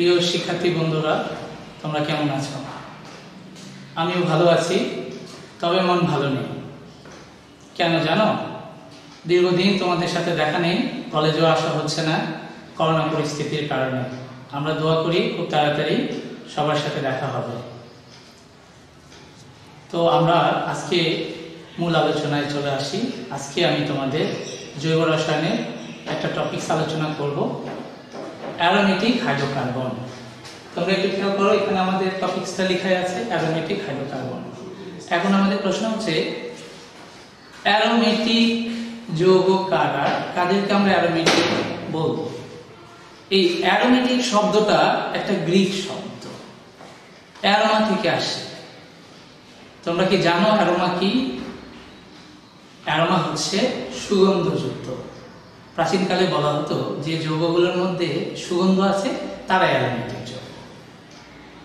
প্রিয় শিক্ষার্থী বন্ধুরা, তোমরা কেমন আছো? আমিও ভালো আছি, তবে মন ভালো নেই। কেন জানো? দীর্ঘদিন তোমাদের সাথে দেখা নেই, কলেজেও আসা হচ্ছে না করোনা পরিস্থিতির কারণে। আমরা দোয়া করি খুব তাড়াতাড়ি সবার সাথে দেখা হবে। তো আমরা আজকে মূল আলোচনায় চলে আসি। আজকে আমি তোমাদের জৈব রসায়নের একটা টপিক আলোচনা করব, অ্যারোমেটিক হাইড্রোকার্বন। তোমরা একটু খেয়াল করো, এখানে আমাদের টপিকসটা লেখা আছে অ্যারোমেটিক হাইড্রোকার্বন। এখন আমাদের প্রশ্ন হচ্ছে অ্যারোমেটিক যৌগ কারা, কাদেরকে আমরা অ্যারোমেটিক বলবো? এই অ্যারোমেটিক শব্দটা একটা গ্রিক শব্দ, অ্যারোমা থেকে আসে। তোমরা কি জানো অ্যারোমা কি? অ্যারোমা হচ্ছে সুগন্ধযুক্ত। প্রাচীনকালে বলা হতো যে যৌগগুলোর মধ্যে সুগন্ধ আছে তারা অ্যারোমেটিক যৌগ।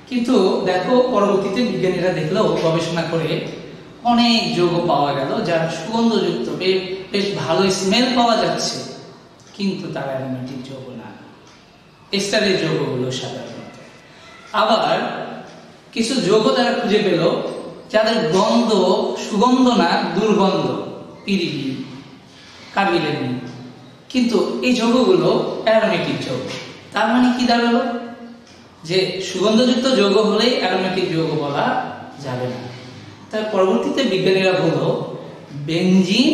কিন্তু দেখো, পরবর্তীতে বিজ্ঞানীরা দেখলেও গবেষণা করে অনেক যৌগ পাওয়া গেল যারা সুগন্ধযুক্ত, বেশ ভালো স্মেল পাওয়া যাচ্ছে, কিন্তু তারা অ্যারোমেটিক যৌগ না, এস্টারের যৌগগুলো সাধারণত। আবার কিছু যৌগ তারা খুঁজে পেল যাদের গন্ধ সুগন্ধ না, দুর্গন্ধ, পিরিডিন, কার্বিলেমিন, কিন্তু এই যৌগগুলো অ্যারোমেটিক যৌগ। তার মানে কি দাঁড়ালো? যে সুগন্ধযুক্ত যৌগ হলেই অ্যারোমেটিক যৌগ বলা যাবে না। তার পরবর্তীতে বিজ্ঞানীরা বলল বেনজিন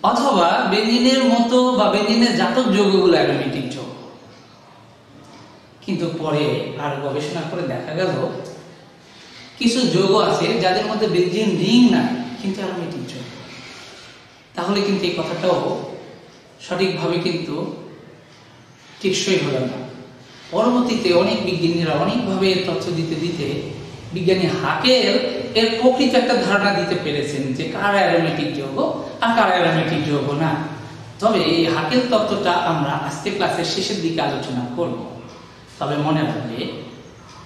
অথবা বেনজিনের মতো বা বেনজিনের জাতক যৌগগুলো অ্যারোমেটিক যৌগ। কিন্তু পরে আর গবেষণা করে দেখা গেল কিছু যৌগ আছে যাদের মধ্যে বেনজিন রিং নাই, কিন্তু অ্যারোমেটিক যৌগ। তাহলে কিন্তু এই কথাটাও সঠিকভাবে কিন্তু টেকসই হলো না। পরবর্তীতে অনেক বিজ্ঞানীরা অনেকভাবে তথ্য দিতে দিতে বিজ্ঞানী হাকেল এর প্রকৃত একটা ধারণা দিতে পেরেছেন যে কারা অ্যারোমেটিক যৌগ আর কারা অ্যারোমেটিক যৌগ না। তবে এই হাকেল তত্ত্বটা আমরা আজকে ক্লাসের শেষের দিকে আলোচনা করব। তবে মনে রাখবে,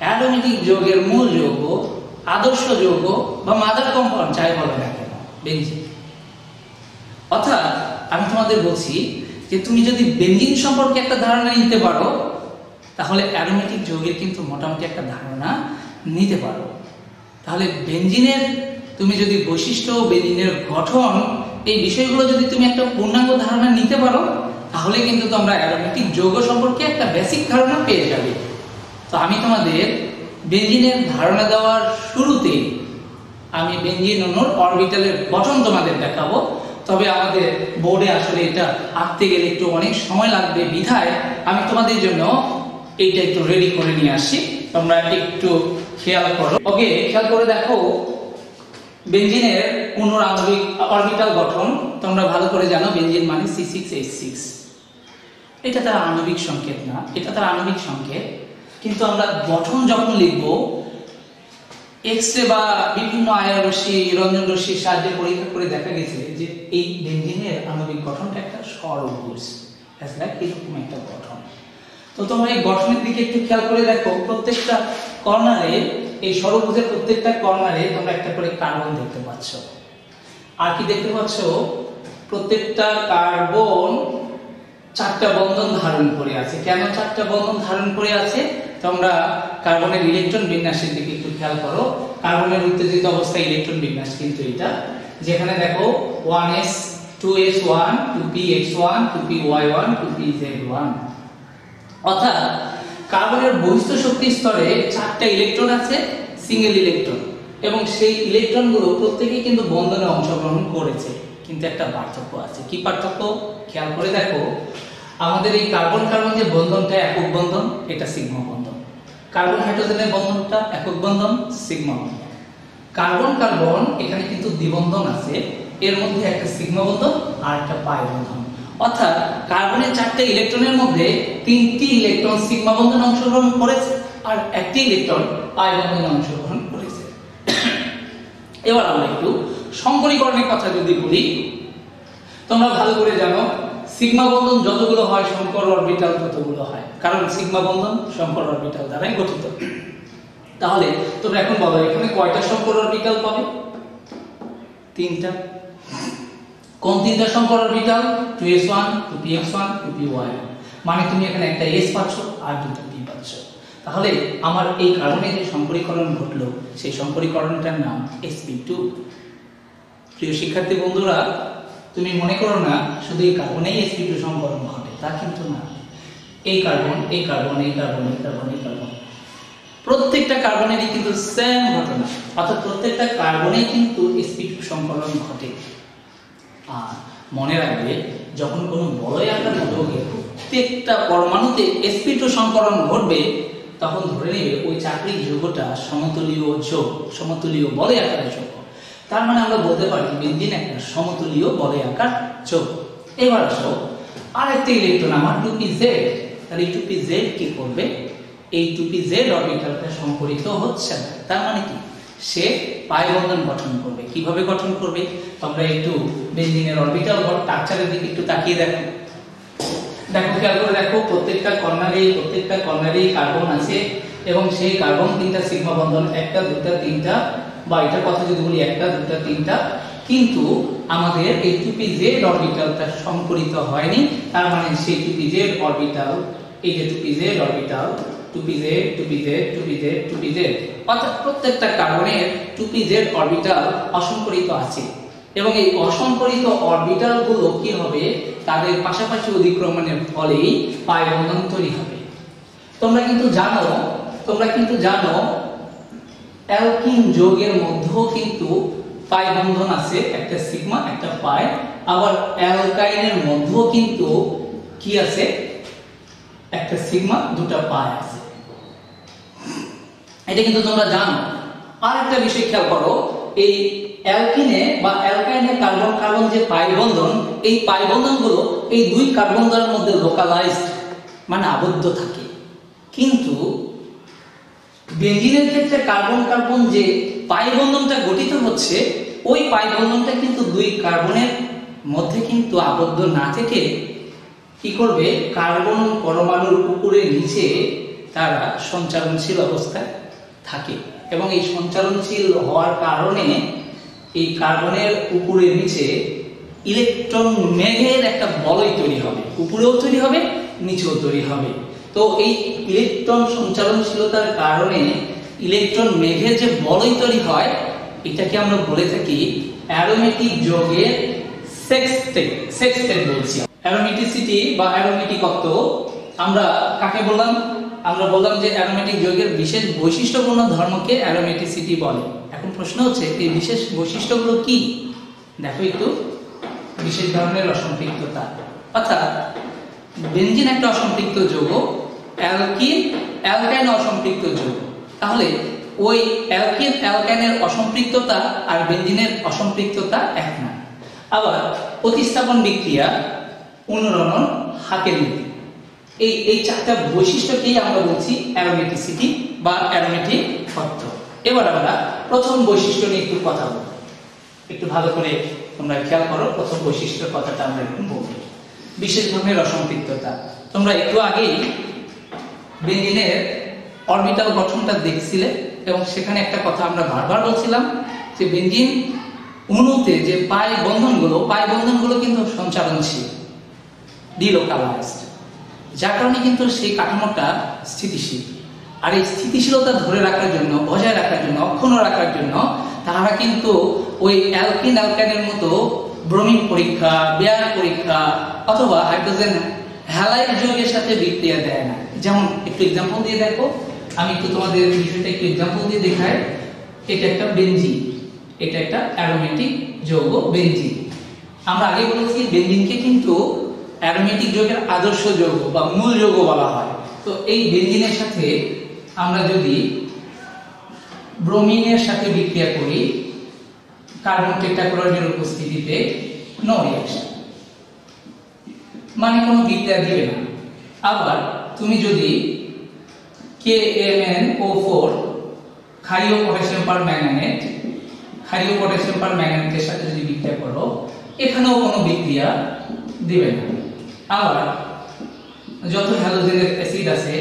অ্যারোমেটিক যৌগের মূল যৌগ, আদর্শ যৌগ বা মাদার কম্পাউন্ড যাই বলে না কেন, বেনজিন। অর্থাৎ আমি তোমাদের বলছি যে তুমি যদি বেনজিন সম্পর্কে একটা ধারণা নিতে পারো, তাহলে অ্যারোমেটিক যৌগের কিন্তু মোটামুটি একটা ধারণা নিতে পারো। তাহলে বেনজিনের তুমি যদি বৈশিষ্ট্য, বেনজিনের গঠন, এই বিষয়গুলো যদি তুমি একটা পূর্ণাঙ্গ ধারণা নিতে পারো, তাহলে কিন্তু তোমরা অ্যারোমেটিক যৌগ সম্পর্কে একটা বেসিক ধারণা পেয়ে যাবে। তো আমি তোমাদের বেনজিনের ধারণা দেওয়ার শুরুতে আমি বেনজিন অণুর অরবিটালের গঠন তোমাদের দেখাবো। তবে আমাদের বোর্ডে আসলে এটা আঁকতে গেলে একটু অনেক সময় লাগবে, বিধায় আমি তোমাদের জন্য এইটা একটু রেডি করে নিয়ে আসি। তোমরা একটু খেয়াল করো। ওকে, খেয়াল করে দেখো বেনজিনের অণুর আণবিক অরবিটাল গঠন। তোমরা ভালো করে জানো বেনজিন মানে C6H6। এটা তার আণবিক সংকেত না, এটা তার আণবিক সংকেত। কিন্তু আমরা গঠন যখন লিখব, এক্স-রে বা বিভিন্ন আয়ন রশ্মি, রঞ্জন রশ্মির সাহায্যে পরীক্ষা করে দেখা গেছে যে এই বেনজিনের আণবিক গঠনটা একটা ষড়ভুজ, এরকম একটা গঠন। তো তোমরা এই গঠনের দিকে একটু খেয়াল করে দেখো, প্রত্যেকটা কর্নারে, এই ষড়ভুজের প্রত্যেকটা কর্নারে তোমরা একটা করে কার্বন দেখতে পাচ্ছ। আর কি দেখতে পাচ্ছ? প্রত্যেকটা কার্বন চারটা বন্ধন ধারণ করে আছে। কেন চারটা বন্ধন ধারণ করে আছে? তোমরা কার্বনের ইলেকট্রন বিন্যাসের দিকে একটু খেয়াল করো। কার্বনের উত্তেজিত অবস্থায় ইলেকট্রন বিন্যাস কিন্তু এটা, যেখানে দেখো 1s 2s1 2px1 2py1 2pz1। অর্থাৎ কার্বনের বহিস্থ শক্তি স্তরে চারটা ইলেকট্রন আছে, সিঙ্গেল ইলেকট্রন, এবং সেই ইলেকট্রনগুলো প্রত্যেকেই কিন্তু বন্ধনে অংশগ্রহণ করেছে। কিন্তু একটা পার্থক্য আছে। কি পার্থক্য? খেয়াল করে দেখো, আমাদের এই কার্বন কার্বন যে বন্ধনটা একক বন্ধন, এটা সিগমা বন্ধন। কার্বন হাইড্রোজেনের বন্ধনটা একক বন্ধন, সিগমা বন্ধন। কার্বন কার্বন এখানে কিন্তু দ্বিবন্ধন আছে, এর মধ্যে একটা সিগমা বন্ধন আর একটা পাই বন্ধন। অর্থাৎ কার্বনের চারটি ইলেকট্রনের মধ্যে তিনটি ইলেকট্রন সিগমা বন্ধনে অংশগ্রহণ করেছে আর একটি ইলেকট্রন পাই বন্ধনে অংশগ্রহণ করেছে। এবার আমরা একটু সংকরীকরণের কথা যদি বলি, তোমরা ভালো করে জানো সিগমা বন্ধন যতগুলো হয় সংকর অরবিটাল ততগুলো হয়, কারণ সিগমা বন্ধন সংকর অরবিটাল দ্বারাই গঠিত। তাহলে তোমরা এখন বলো, এখানে কয়টা সংকর অরবিটাল পাবে? তিনটা। কোন তিনটা সংকর অরবিটাল? 2s1 2px1 2py1। মানে তুমি এখানে একটা s পাচ্ছ আর দুটো p পাচ্ছ। তাহলে আমার এই কার্বনে যে সংকরীকরণ ঘটলো সেই সংকরীকরণটার নাম sp2। প্রিয় শিক্ষার্থী বন্ধুরা, তুমি মনে করো না শুধু এই কার্বনেই sp2 সংকরণ ঘটে, তা কিন্তু না। এই কার্বন, এই কার্বন, এই কার্বন, এই কার্বন, এই কার্বন, প্রত্যেকটা কার্বনেরই কিন্তু সেম ঘটনা, অর্থাৎ প্রত্যেকটা কার্বনেই কিন্তু sp2 সংকরণ ঘটে। আর মনে রাখবে, যখন কোনো বলয়াকার যৌগের প্রত্যেকটা পরমাণুতে sp2 সংকরণ ঘটবে, তখন ধরে নেবে ওই চাকরিক যৌগটা সমতুলীয় যৌগ, সমতুলীয় বলয়াকার যৌগ। তার মানে আমরা বলতে পারি বেনজিন একটা সমতুলীয় বলয়াকার যৌগ। এবার আসো আরেকটা ইলেকট্রন আমার 2pz, তাহলে এই 2pz কি করবে? এই 2pz অরবিটালটা সংকরিত হচ্ছে না, তার মানে কি? সে পাই বন্ধন গঠন করবে। কিভাবে গঠন করবে? তোমরা একটু বেনজিনের অরবিটাল স্ট্রাকচারের দিকে একটু তাকিয়ে দেখো। দেখো, খেয়াল করে দেখো, প্রত্যেকটা কর্নারে কার্বন আছে এবং সেই কার্বন তিনটা সিগমা বন্ধন, একটা দুটা তিনটা, বা এটার কথা যদি বলি একটা দুটা তিনটা, কিন্তু আমাদের এই 2pz অরবিটালটা সংকরিত হয়নি। তার মানে সেই 2pz অরবিটাল, এই যে 2pz orbital, 2pz 2pz 2pz 2pz, অর্থাৎ প্রত্যেকটা কার্বনের 2pz অরবিটাল অসংকরিত আছে। এবং এই অসংকরিত অরবিটাল গুলো কি হবে? তাদের পাশাপাশি অধিক্রমণের ফলেই পাই বন্ধন তৈরি হবে। তোমরা কিন্তু জানো অ্যালকিন যৌগের মধ্যেও কিন্তু পাই বন্ধন আছে, একটা সিগমা একটা পাই। আবার অ্যালকাইনের মধ্যেও কিন্তু কি আছে? একটা সিগমা দুটা পাই আছে। এটা কিন্তু তোমরা জানো। আর একটা বিষয় খেয়াল করো, এই অ্যালকিনে বা অ্যালকাইনে কার্বন কার্বন যে পাই বন্ধন, এই পাই বন্ধনগুলো এই দুই কার্বন দ্বয়ের মধ্যে লোকালাইজড, মানে আবদ্ধ থাকে। কিন্তু বেনজিনের ক্ষেত্রে কার্বন কার্বন যে পাই বন্ধনটা গঠিত হচ্ছে, ওই পাই বন্ধনটা কিন্তু দুই কার্বনের মধ্যে কিন্তু আবদ্ধ না থেকে কি করবে? কার্বন পরমাণুর উপরে নিচে তারা সঞ্চালনশীল অবস্থায় থাকে। এবং এই সঞ্চালনশীল হওয়ার কারণে এই কার্বনের উপরে নিচে ইলেকট্রন মেঘের একটা বলয় তৈরি হবে, উপরেও তৈরি হবে, নিচেও তৈরি হবে। তো এই ইলেকট্রন সঞ্চালনশীলতার কারণে ইলেকট্রন মেঘের যে বলয় তৈরি হয়, এটাকে আমরা বলে থাকি অ্যারোমেটিক যৌগের সেক্সটেট বলছি। অ্যারোমেটিসিটি বা অ্যারোমেটিকত্ব আমরা কাকে বললাম? আমরা বললাম যে অ্যারোমেটিক যৌগের বিশেষ বৈশিষ্ট্যপূর্ণ ধর্মকে অ্যারোমেটিসিটি বলে। এখন প্রশ্ন হচ্ছে এই বিশেষ বৈশিষ্ট্যগুলো কি? দেখো একটু, বিশেষ ধরনের অসম্পৃক্ততা, অর্থাৎ বেনজিন একটা অসম্পৃক্ত যৌগ, অ্যালকাইন অসম্পৃক্ত যৌগ। তাহলে ওই অ্যালকাইনের অসম্পৃক্ততা আর বেনজিনের অসম্পৃক্ততা এক না। আবার প্রতিস্থাপন বিক্রিয়া, অনুরণন, হাকের নীতি, এই চারটা বৈশিষ্ট্যকেই আমরা বলছি অ্যারোমেটিসিটি বা অ্যারোমেটিকত্ব। এবার আমরা প্রথম বৈশিষ্ট্য নিয়ে একটু কথা বলবো। একটু ভালো করে তোমরা খেয়াল করো, প্রথম বৈশিষ্ট্যের কথাটা আমরা একটু বলবো। বিশেষ ধরনের অসম্পৃক্ততা। তোমরা একটু আগেই বেনজিনের অরবিটাল গঠনটা দেখছিলে এবং সেখানে একটা কথা আমরা বারবার বলছিলাম যে বেনজিন অণুতে যে পাই বন্ধনগুলো কিন্তু সঞ্চালনশীল, ডিলোকালাইজড, যার কারণে কিন্তু সেই কাঠামোটা স্থিতিশীল। আর এই স্থিতিশীলতা ধরে রাখার জন্য, বজায় রাখার জন্য, অক্ষুণ্ণ রাখার জন্য তারা কিন্তু ওই অ্যালকাইনের মতো ব্রোমিন পরীক্ষা, বেয়ার পরীক্ষা অথবা হাইড্রোজেন হ্যালাইড যৌগের সাথে বিক্রিয়া দেয় না। যেমন একটু এক্সাম্পল দিয়ে দেখো, আমি একটু তোমাদের বিষয়টা একটু এক্সাম্পল দিয়ে দেখাই। এটা একটা বেনজিন, এটা একটা অ্যারোমেটিক যৌগ বেনজিন। আমরা আগে বলেছি বেনজিনকে কিন্তু অ্যারোমেটিক যৌগের আদর্শ যৌগ বা মূল যৌগ বলা হয়। তো এই বেনজিনের সাথে আমরা যদি ব্রোমিনের সাথে বিক্রিয়া করি কার্বন টেট্রাক্লোরাইডের উপস্থিতিতে, নো রিঅ্যাকশন, মানে কোনো বিক্রিয়া দিবে না। আবার তুমি যদি KMnO4 ক্ষারীয় পটাশিয়াম পারম্যাঙ্গানেটের সাথে যদি বিক্রিয়া করো, এখানেও কোনো বিক্রিয়া দিবে না। আবার যত হ্যালোজেনের অ্যাসিড আছে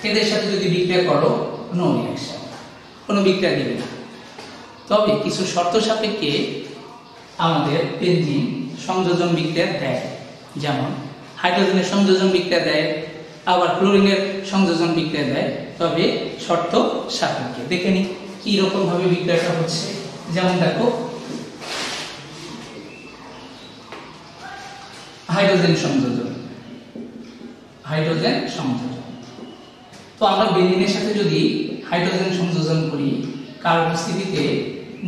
এদের সাথে যদি বিক্রিয়া করো, নো রিঅ্যাকশন, কোনো বিক্রিয়া দিবে না। তবে কিছু শর্ত সাপেক্ষে আমাদের বেনজিন সংযোজন বিক্রিয়া দেয়, যেমন হাইড্রোজেনের সংযোজন বিক্রিয়া দেয়, আবার ক্লোরিনের সংযোজন বিক্রিয়া দেয়। তবে শর্ত সাপেক্ষে। দেখে নি কি রকম ভাবে বিক্রিয়াটা হচ্ছে। যেমন দেখো হাইড্রোজেন সংযোজন, হাইড্রোজেন সংযোজন। তো আমরা বেঞ্জিনের সাথে যদি হাইড্রোজেন সংযোজন করি কার উপস্থিতিতে,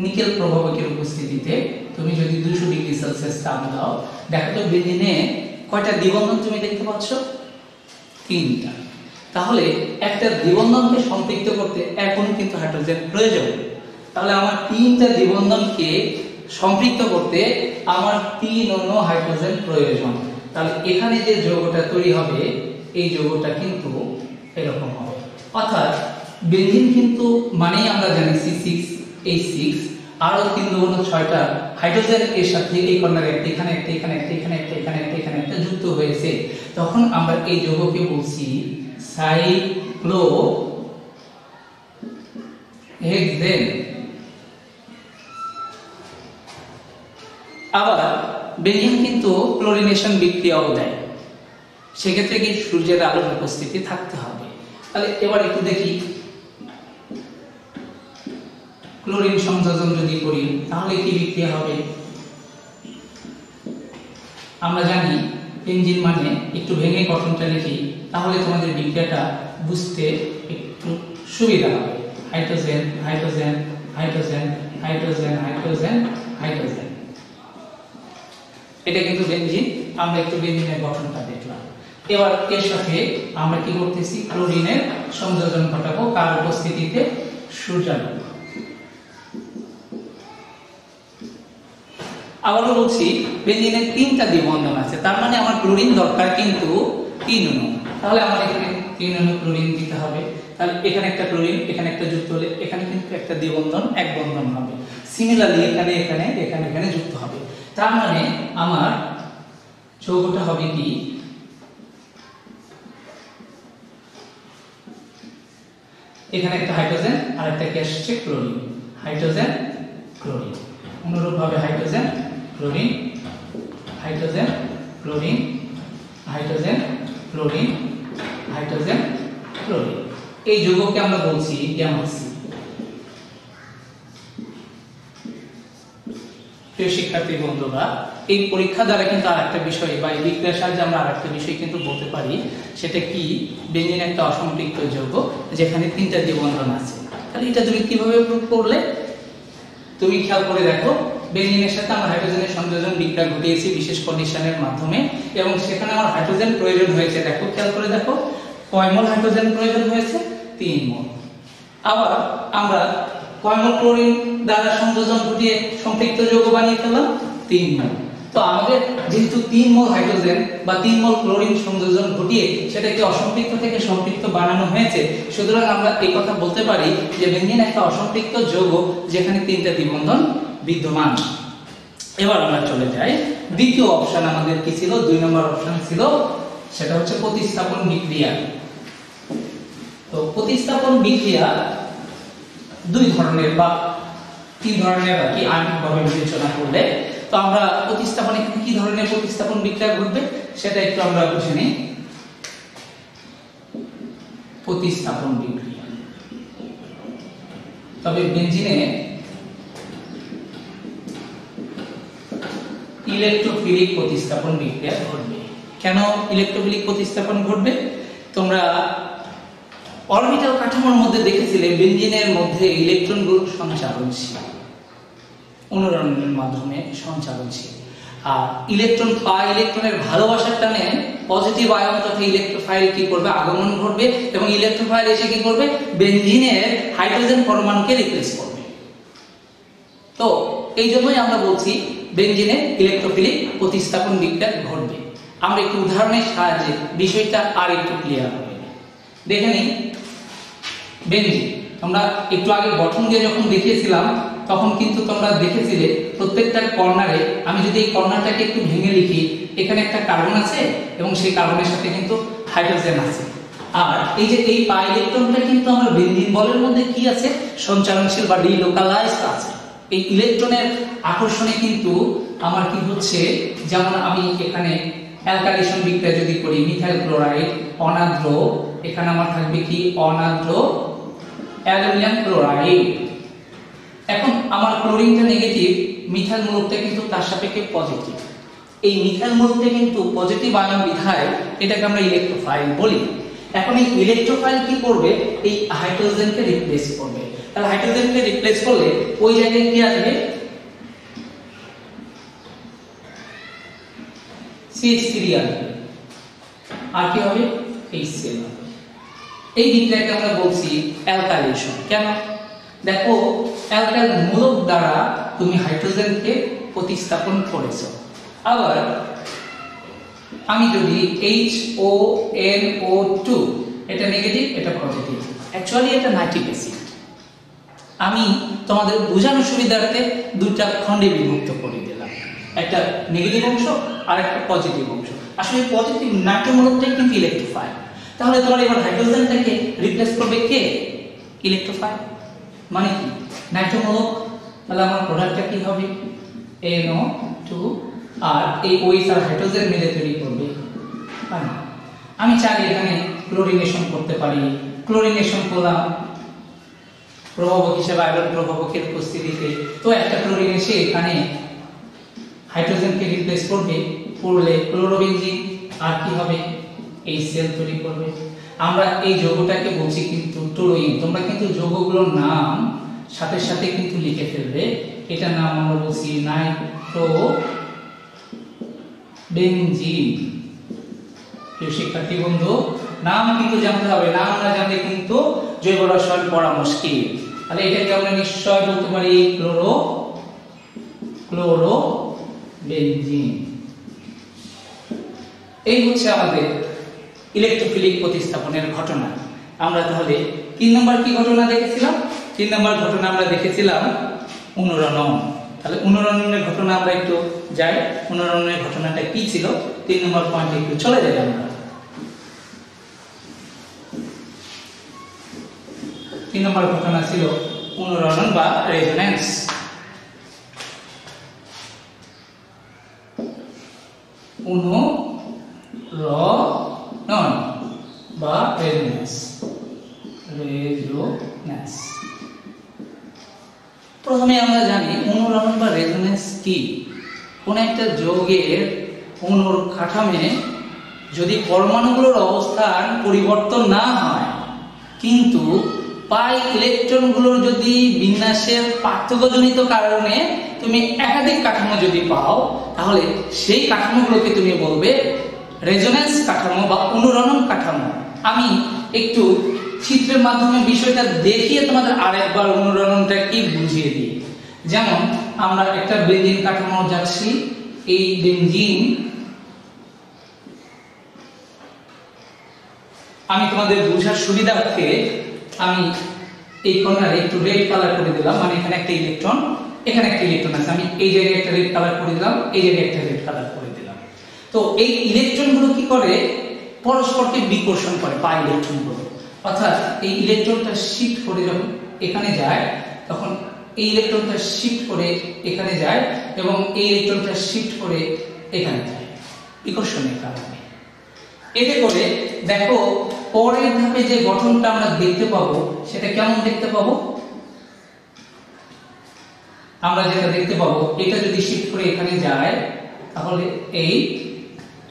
নিকেল প্রভাবকের উপস্থিতিতে, তুমি যদি 200 ডিগ্রি সেলসিয়াস তাপ দাও, দেখো তো বেঞ্জিনে কয়টা দ্বিবন্ধন তুমি দেখতে পাচ্ছ? 3টা। তাহলে একটা দ্বিবন্ধনকে সম্পৃক্ত করতে এখন কিন্তু হাইড্রোজেন প্রয়োজন। তাহলে আমার 3টা দ্বিবন্ধনকে সম্পৃক্ত করতে আমার 3 অণু হাইড্রোজেন প্রয়োজন। তাহলে এখানে যে যৌগটা তৈরি হবে এই যৌগটা কিন্তু এরকম হবে। অর্থাৎ বেঞ্জিন কিন্তু মানেই আমরা জানি C6H6, আরো 3 দুগুণ 6টা হাইড্রোজেন এর সাথে এই কর্নারে একটা, এখানে একটা, এখানে একটা, এখানে একটা, এখানে একটা, এখানে একটা যুক্ত হয়েছে। তখন আমরা এই যৌগকে বলছি সাইক্লোহেক্সেন। আবার বেঞ্জিন কিন্তু ক্লোরিনেশন বিক্রিয়াও দেয়, সেক্ষেত্রে কি সূর্যের আলোর উপস্থিতি থাকতে হবে। তাহলে এবার একটু দেখি ক্লোরিন সংযোজন যদি করি তাহলে কি বিক্রিয়া হবে। আমরা জানি বেঞ্জিন মানে, একটু ভেঙে গঠনটা লিখি তাহলে তোমাদের বিক্রিয়াটা বুঝতে একটু সুবিধা হবে। Hydrogen hydrogen hydrogen hydrogen hydrogen hydrogen, এটা কিন্তু বেঞ্জিন। আমরা একটু বেঞ্জিনের গঠনটা দেখলাম। এবার এর সাথে আমরা কি করতেছি, ক্লোরিনের সংযোজন ঘটাবো কার উপস্থিতিতে, সূর্যালোক। আবারও বলছি বেঞ্জিনের 3টা দ্বিবন্ধন আছে, তার মানে আমার ক্লোরিন দরকার কিন্তু 3 অণু। তাহলে আমার এখানে 3 অণু ক্লোরিন দিতে হবে। তাহলে এখানে একটা ক্লোরিন, এখানে একটা যুক্ত হলে এখানে কিন্তু একটা দ্বিবন্ধন, এক বন্ধন হবে। সিমিলারলি এখানে এখানে এখানে এখানে যুক্ত হবে। তার মানে আমার যৌগটা হবে কি, এখানে একটা হাইড্রোজেন আর একটা কি আসছে, ক্লোরিন। হাইড্রোজেন ক্লোরিন, অনুরূপভাবে hydrogen chlorine, hydrogen chlorine, hydrogen chlorine, hydrogen chlorine. এই যৌগকে আমরা বলছি গ্যামাক্সি। প্রিয় শিক্ষার্থী বন্ধুরা, এই পরীক্ষা দ্বারা কিন্তু আরেকটা বিষয় বা এই বিক্রিয়ার সাহায্যে আমরা আরেকটা বিষয় কিন্তু বলতে পারি, সেটা কি, বেঞ্জিন একটা অসম্পৃক্ত যৌগ যেখানে 3টা দ্বিবন্ধন আছে। তাহলে এটা তুমি কিভাবে প্রুভ করলে, তুমি খেয়াল করে দেখো, বেঞ্জিনের সাথে আমরা হাইড্রোজেনের সংযোজন বিক্রিয়া ঘটিয়েছি বিশেষ কন্ডিশনের মাধ্যমে, এবং সেখানে আমার হাইড্রোজেন প্রয়োজন হয়েছে। দেখো, খেয়াল করে দেখো, কয় মোল হাইড্রোজেন প্রয়োজন হয়েছে, 3 মোল। আবার আমরা কয় মোল ক্লোরিন দ্বারা সংযোজন ঘটিয়ে সম্পৃক্ত যৌগ বানিয়ে ফেললাম, 3 মোল। তো আমাদের যেহেতু 3 মোল হাইড্রোজেন বা 3 মোল ক্লোরিন সংযোজন ঘটিয়ে সেটাকে অসম্পৃক্ত থেকে সম্পৃক্ত বানানো হয়েছে, সুতরাং আমরা এই কথা বলতে পারি যে বেঞ্জিন একটা অসম্পৃক্ত যৌগ যেখানে 3টা দ্বিবন্ধন বিদ্যমান। এবার আমরা চলে যাই দ্বিতীয় অপশন। আমাদের কি ছিল, 2 নম্বর অপশন ছিল, সেটা হচ্ছে প্রতিস্থাপন বিক্রিয়া। তো প্রতিস্থাপন বিক্রিয়া 2 ধরনের বা 3 ধরনের আর কি আণবিকভাবে বিবেচনা করলে। তো আমরা প্রতিস্থাপন, এখানে কি ধরনের প্রতিস্থাপন বিক্রিয়া ঘটবে সেটা একটু আমরা বুঝে নিই। প্রতিস্থাপন বিক্রিয়া, তবে বেঞ্জিনে ইলেকট্রোফিলিক প্রতিস্থাপন বিক্রিয়া ঘটবে। কেন ইলেকট্রোফিলিক প্রতিস্থাপন ঘটবে, তোমরা অরবিটাল কাঠামোর মধ্যে দেখেছিলে বেঞ্জিনের মধ্যে ইলেকট্রনগুলো সঞ্চালনশীল, অনুরণনের মাধ্যমে সঞ্চালনশীল। আর ইলেকট্রন বা ইলেকট্রনের ভালোবাসার টানে পজিটিভ আয়ন তথা ইলেকট্রোফাইল কি করবে, আগমন ঘটবে, এবং ইলেকট্রোফাইল এসে কি করবে, বেঞ্জিনের হাইড্রোজেন পরমাণুকে রিপ্লেস করবে। তো এই জন্যই আমরা বলছি বেঞ্জিনে ইলেকট্রোফিলিক প্রতিস্থাপন বিক্রিয়া ঘটবে। আমরা একটু উদাহরণের সাহায্যে বিষয়টা আর একটু ক্লিয়ার হবে। দেখে নিই বেঞ্জিন, তোমরা একটু আগে গঠন দিয়ে যখন দেখিয়েছিলাম তখন কিন্তু তোমরা দেখেছিলে প্রত্যেকটা কর্নারে, আমি যদি এই কর্নারটাকে একটু ভেঙে লিখি, এখানে একটা কার্বন আছে এবং সেই কার্বনের সাথে কিন্তু হাইড্রোজেন আছে। আর এই যে এই পাই ইলেকট্রনটা কিন্তু আমার বেঞ্জিন বলের মধ্যে কি আছে, সঞ্চালনশীল বা ডিলোকালাইজড আছে। এই ইলেকট্রনের আকর্ষণে কিন্তু আমার কি হচ্ছে, যেমন আমি এখানে অ্যালকাইলেশন বিক্রিয়া যদি করি, মিথাইল ক্লোরাইড অনাদ্র এখানে আমার থাকবে কি অনার্দ্র অ্যালুমিনিয়াম ক্লোরাইড। এখন আমার ক্লোরিনটা নেগেটিভ, মিথাইল মূলকটা কিন্তু তার সাপেক্ষে পজিটিভ। এই মিথাইল মূলকটা কিন্তু পজিটিভ আয়ন বিধায় এটাকে আমরা ইলেকট্রোফাইল বলি। এখন এই ইলেকট্রোফাইল কি করবে, এই হাইড্রোজেনকে রিপ্লেস করবে। তাহলে হাইড্রোজেনকে রিপ্লেস করলে ওই জায়গায় কি আসবে, CH3 আসবে, আর কি হবে HCl। এই বিক্রিয়াকে আমরা বলছি অ্যালকাইলেশন। কেন, দেখো অ্যালকাইল মূলক দ্বারা তুমি হাইড্রোজেনকে প্রতিস্থাপন করেছো। আবার আমি যদি HONO2, এটা নেগেটিভ এটা পজিটিভ, অ্যাকচুয়ালি এটা নাইট্রিক অ্যাসিড, আমি তোমাদের বোঝানোর সুবিধার্থে দুটা খণ্ডে বিভক্ত করে দিলাম, একটা নেগেটিভ অংশ আর একটা পজিটিভ অংশ। আসলে পজিটিভ নাইট্রোমূলকটাই কিন্তু ইলেকট্রোফাইল। তাহলে তোমার এবার হাইড্রোজেনটাকে রিপ্লেস করবে কে, ইলেকট্রোফাইল, মানে কি নাইট্রোমূলক। তাহলে আমার প্রোডাক্টটা কি হবে, NO2, আর এই OH আর হাইড্রোজেন মিলে তৈরি করবে পানি। আমি চাইলে এখানে ক্লোরিনেশন করতে পারি, ক্লোরিনেশন করলাম প্রভাবক হিসেবে আয়রন প্রভাবকের উপস্থিতিতে, তো একটা ক্লোরিন এসে এখানে হাইড্রোজেনকে রিপ্লেস করবে, করলে ক্লোরোবেনজিন আর কি হবে HCl তৈরি করবে। আমরা এই যৌগটাকে বলছি কিন্তু টরুইন। তোমরা কিন্তু যৌগগুলোর নাম সাথে সাথে কিন্তু লিখে ফেলবে। এটার নাম আমরা বলছি নাইট্রোবেনজিন। প্রিয় শিক্ষার্থী বন্ধু, নাম কিন্তু জানতে হবে, নাম না জানলে কিন্তু জৈব রসায়ন পড়া মুশকিল। তাহলে এটাকে আমরা নিশ্চয় বলতে পারি ক্লোরোবেনজিন। এই হচ্ছে আমাদের ইলেকট্রোফিলিক প্রতিস্থাপনের ঘটনা। আমরা তাহলে 3 নম্বর কি ঘটনা দেখেছিলাম, 3 নম্বর ঘটনা আমরা দেখেছিলাম অনুরণন। তাহলে অনুরণনের ঘটনা আমরা একটু যাই, অনুরণনের ঘটনাটা কি ছিল 3 নম্বর পয়েন্টে একটু চলে যাই আমরা। 3 নম্বর ঘটনা ছিল অনুরণন বা রেজোন্যান্স। অনুরণন বা রেজোন্যান্স। প্রথমে আমরা জানি অনুরণন বা রেজোন্যান্স কি। কোন একটা যৌগের অণুর কাঠামোে যদি পরমাণুগুলোর অবস্থান পরিবর্তন না হয়, কিন্তু পাই ইলেকট্রনগুলোর যদি বিন্যাসের পার্থক্যজনিত কারণে তুমি একাধিক কাঠামো যদি পাও, তাহলে সেই কাঠামোগুলোকে তুমি বলবে রেজোন্যান্স কাঠামো বা অনুরণন কাঠামো। আমি একটু চিত্রের মাধ্যমে বিষয়টা দেখিয়ে তোমাদের আরেকবার অনুরণনটা কি বুঝিয়ে দিই। যেমন আমরা একটা বেঞ্জিন কাঠামো যাচ্ছি, এই বেঞ্জিন আমি তোমাদের বোঝার সুবিধার্থে আমি এই কর্নারে একটু রেড কালার করে দিলাম, মানে এখানে একটা ইলেকট্রন, এখানে একটা ইলেকট্রন আছে, আমি এই জায়গায় একটা রেড কালার করে দিলাম, এই জায়গায় একটা রেড কালার করে দিলাম। তো এই ইলেকট্রনগুলো কি করে, পরস্পরকে বিকর্ষণ করে পাই ইলেকট্রনগুলো। অর্থাৎ এই ইলেকট্রনটা শিফট করে যখন এখানে যায়, তখন এই ইলেকট্রনটা শিফট করে এখানে যায় এবং এই ইলেকট্রনটা শিফট করে এখানে যায় বিকর্ষণের কারণে। এতে করে দেখো পরের ধাপে যে গঠনটা আমরা দেখতে পাবো সেটা কেমন দেখতে পাবো, আমরা যেটা দেখতে পাবো এটা যদি শিফট করে এখানে যায়, তাহলে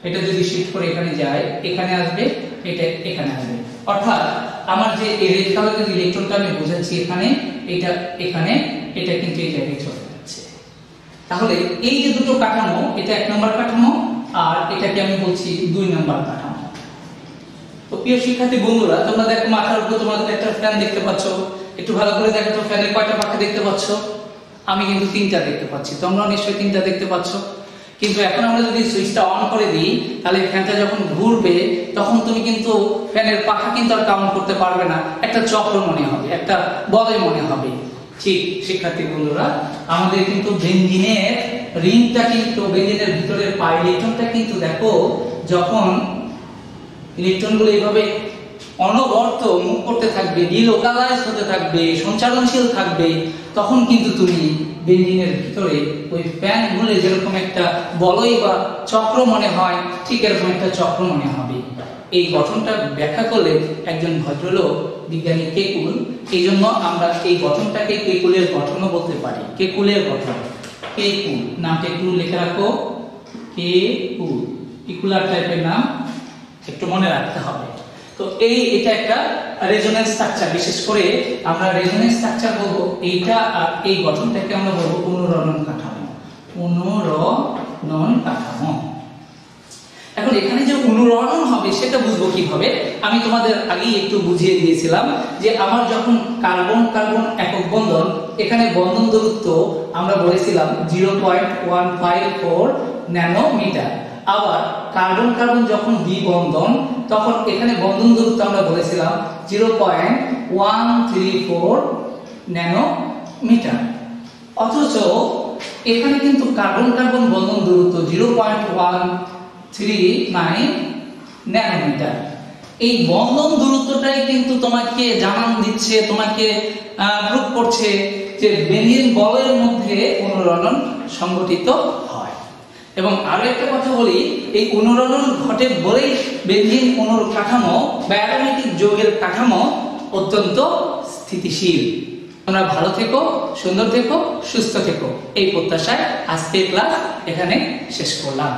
এটা যদি শিফট করে এখানে যায়, এখানে আসবে, এটা এখানে আসবে। অর্থাৎ আমার যে রেড কালারের ইলেকট্রনটা আমি বোঝাচ্ছি এখানে, এটা এখানে, এটা কিন্তু এই জায়গায় চলে যাচ্ছে। তাহলে এই যে দুটো কাঠামো, এটা 1 নম্বর কাঠামো আর এটাকে আমি বলছি 2 নম্বর কাঠামো। তো প্রিয় শিক্ষার্থী বন্ধুরা, তোমরা দেখো মাথার উপর তোমাদের একটা ফ্যান দেখতে পাচ্ছ, একটু ভালো করে দেখো তো ফ্যানের কয়টা পাখা দেখতে পাচ্ছ। আমি কিন্তু 3টা দেখতে পাচ্ছি, তোমরা নিশ্চয়ই 3টা দেখতে পাচ্ছ। কিন্তু এখন আমরা যদি সুইচটা অন করে দিই, তাহলে ফ্যানটা যখন ঘুরবে তখন তুমি কিন্তু ফ্যানের পাখা কিন্তু আর কাউন্ট করতে পারবে না, একটা চক্র মনে হবে, একটা বলয় মনে হবে। ঠিক শিক্ষার্থী বন্ধুরা, আমাদের কিন্তু বেঞ্জিনের রিংটা কিন্তু বেঞ্জিনের ভিতরের পাই ইলেকট্রনটা কিন্তু দেখো যখন ইলেকট্রনগুলো এইভাবে অনবরত মুভ করতে থাকবে, ডিলোকালাইজ হতে থাকবে, সঞ্চালনশীল থাকবে, তখন কিন্তু তুমি বেঞ্জিনের ভিতরে ওই ফ্যান ঘুরে যেরকম একটা বলয় বা চক্র মনে হয়, ঠিক এরকম একটা চক্র মনে হবে। এই গঠনটা ব্যাখ্যা করলেন একজন ভদ্রলোক বিজ্ঞানী কেকুল। এই জন্য আমরা এই গঠনটাকে কেকুলের গঠনও বলতে পারি। কেকুলের গঠন, কেকুল নামটা একটু লিখে রাখো, কেকুল ইকুলার টাইপের নাম, একটু মনে রাখতে হবে। তো এটা একটা রেজোনেন্স স্ট্রাকচার, বিশেষ করে আমরা রেজোনেন্স স্ট্রাকচার বলবো এইটা, আর এই গঠনটাকে আমরা বলবো অনুরণন কাঠামো। অনুরণন কাঠামো। এখন এখানে যে অনুরণন হবে সেটা বুঝবো কিভাবে, আমি তোমাদের আগেই একটু বুঝিয়ে দিয়েছিলাম যে আমার যখন কার্বন কার্বন একক বন্ধন, এখানে বন্ধন দূরত্ব আমরা বলেছিলাম 0.154 ন্যানোমিটার। আবার কার্বন কার্বন যখন দ্বিবন্ধন, তখন এখানে বন্ধন দূরত্ব আমরা বলেছিলাম 0.134 ন্যানোমিটার। অথচ এখানে কিন্তু কার্বন কার্বন বন্ধন দূরত্ব 0.139 ন্যানোমিটার। এই বন্ধন দূরত্বটাই কিন্তু তোমাকে জানান দিচ্ছে, তোমাকে প্রুভ করছে যে বেঞ্জিন বলয়ের মধ্যে অনুরণন সংঘটিত হয়। এবং আরো একটা কথা বলি, এই অনুরণন ঘটে বলেই বেঞ্জিন অণুর কাঠামো বা অ্যারোমেটিক যৌগের কাঠামো অত্যন্ত স্থিতিশীল। তোমরা ভালো থেকো, সুন্দর থেকো, সুস্থ থেকো, এই প্রত্যাশায় আজকের ক্লাস এখানে শেষ করলাম।